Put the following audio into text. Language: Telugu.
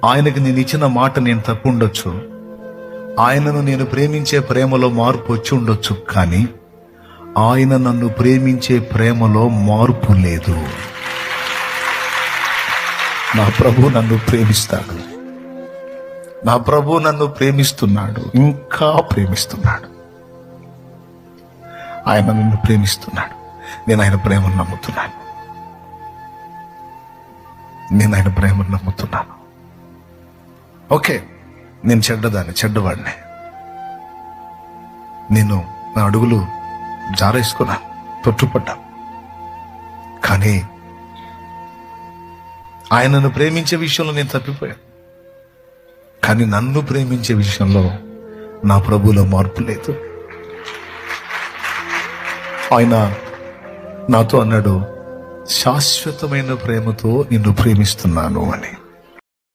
ఆయనకి నేను ఇచ్చిన మాట నేను తప్పు ఉండొచ్చు, ఆయనను నేను ప్రేమించే ప్రేమలో మార్పు వచ్చి ఉండొచ్చు, కానీ ఆయన నన్ను ప్రేమించే ప్రేమలో మార్పు లేదు. నా ప్రభు నన్ను ప్రేమిస్తాడు, నా ప్రభు నన్ను ప్రేమిస్తున్నాడు, ఇంకా ప్రేమిస్తున్నాడు. ఆయన నన్ను ప్రేమిస్తున్నాడు. నేను ఆయన ప్రేమను నమ్ముతున్నాను. ఓకే, నేను చెడ్డవాడిని. నేను నా అడుగులు జారేసుకున్నాను, తొట్టుపడ్డాను. కానీ ఆయనను ప్రేమించే విషయంలో నేను తప్పిపోయాను. కానీ నన్ను ప్రేమించే విషయంలో నా ప్రభువులో మార్పు లేదు. ఆయన నాతో అన్నాడు, శాశ్వతమైన ప్రేమతో నిన్ను ప్రేమిస్తున్నాను అని.